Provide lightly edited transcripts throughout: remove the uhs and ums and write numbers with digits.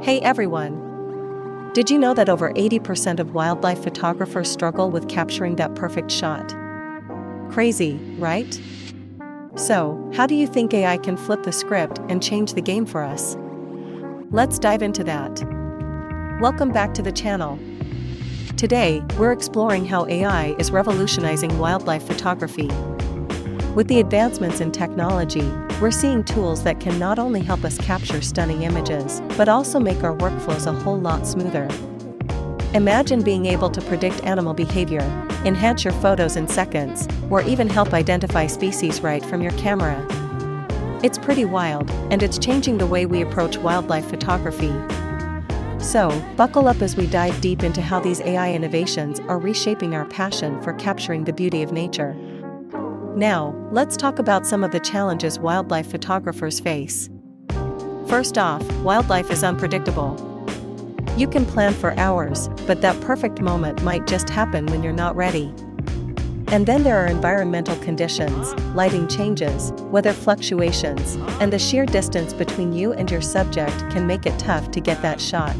Hey everyone! Did you know that over 80% of wildlife photographers struggle with capturing that perfect shot? Crazy, right? So, how do you think AI can flip the script and change the game for us? Let's dive into that. Welcome back to the channel. Today, we're exploring how AI is revolutionizing wildlife photography. With the advancements in technology, we're seeing tools that can not only help us capture stunning images, but also make our workflows a whole lot smoother. Imagine being able to predict animal behavior, enhance your photos in seconds, or even help identify species right from your camera. It's pretty wild, and it's changing the way we approach wildlife photography. So, buckle up as we dive deep into how these AI innovations are reshaping our passion for capturing the beauty of nature. Now, let's talk about some of the challenges wildlife photographers face. First off, wildlife is unpredictable. You can plan for hours, but that perfect moment might just happen when you're not ready. And then there are environmental conditions, lighting changes, weather fluctuations, and the sheer distance between you and your subject can make it tough to get that shot.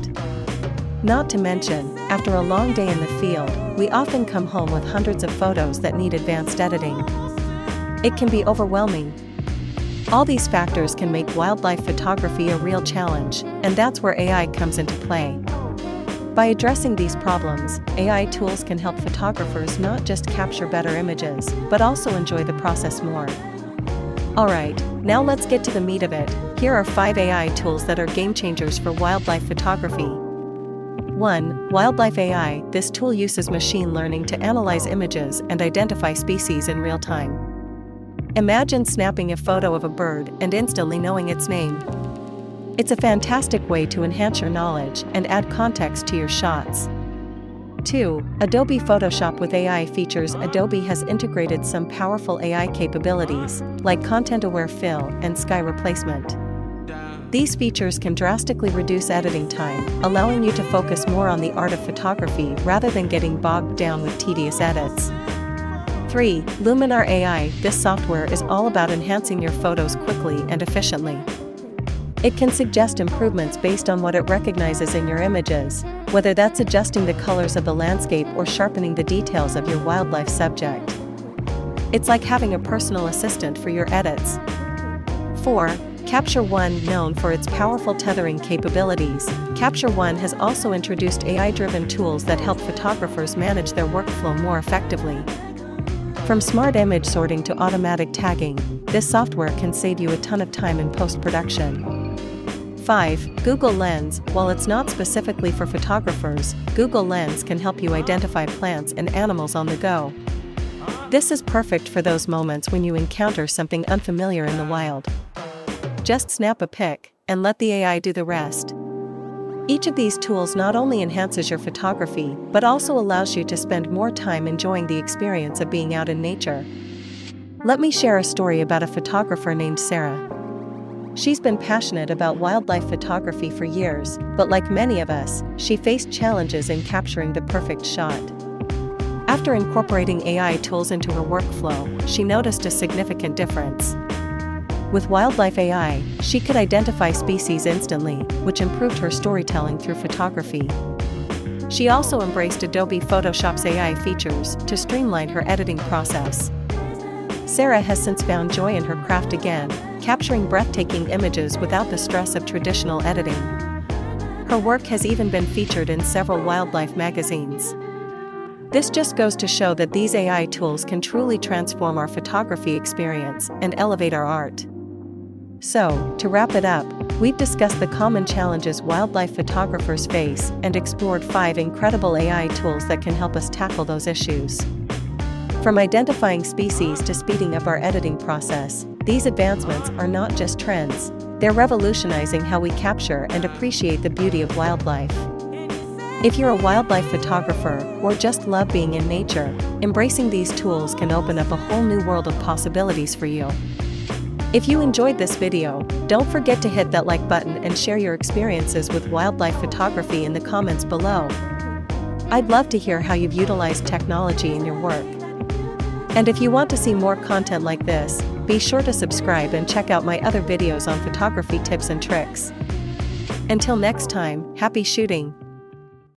Not to mention, after a long day in the field, we often come home with hundreds of photos that need advanced editing. It can be overwhelming. All these factors can make wildlife photography a real challenge, and that's where AI comes into play. By addressing these problems, AI tools can help photographers not just capture better images, but also enjoy the process more. Alright, now let's get to the meat of it. Here are 5 AI tools that are game changers for wildlife photography. 1. Wildlife AI. This tool uses machine learning to analyze images and identify species in real time. Imagine snapping a photo of a bird and instantly knowing its name. It's a fantastic way to enhance your knowledge and add context to your shots. 2. Adobe Photoshop with AI features. Adobe has integrated some powerful AI capabilities, like content-aware fill and sky replacement. These features can drastically reduce editing time, allowing you to focus more on the art of photography rather than getting bogged down with tedious edits. 3. Luminar AI. This software is all about enhancing your photos quickly and efficiently. It can suggest improvements based on what it recognizes in your images, whether that's adjusting the colors of the landscape or sharpening the details of your wildlife subject. It's like having a personal assistant for your edits. 4. Capture One. Known for its powerful tethering capabilities, Capture One has also introduced AI-driven tools that help photographers manage their workflow more effectively. From smart image sorting to automatic tagging, this software can save you a ton of time in post-production. 5. Google Lens. While it's not specifically for photographers, Google Lens can help you identify plants and animals on the go. This is perfect for those moments when you encounter something unfamiliar in the wild. Just snap a pic, and let the AI do the rest. Each of these tools not only enhances your photography, but also allows you to spend more time enjoying the experience of being out in nature. Let me share a story about a photographer named Sarah. She's been passionate about wildlife photography for years, but like many of us, she faced challenges in capturing the perfect shot. After incorporating AI tools into her workflow, she noticed a significant difference. With wildlife AI, she could identify species instantly, which improved her storytelling through photography. She also embraced Adobe Photoshop's AI features to streamline her editing process. Sarah has since found joy in her craft again, capturing breathtaking images without the stress of traditional editing. Her work has even been featured in several wildlife magazines. This just goes to show that these AI tools can truly transform our photography experience and elevate our art. So, to wrap it up, we've discussed the common challenges wildlife photographers face and explored 5 incredible AI tools that can help us tackle those issues. From identifying species to speeding up our editing process, these advancements are not just trends, they're revolutionizing how we capture and appreciate the beauty of wildlife. If you're a wildlife photographer or just love being in nature, embracing these tools can open up a whole new world of possibilities for you. If you enjoyed this video, don't forget to hit that like button and share your experiences with wildlife photography in the comments below. I'd love to hear how you've utilized technology in your work. And if you want to see more content like this, be sure to subscribe and check out my other videos on photography tips and tricks. Until next time, happy shooting!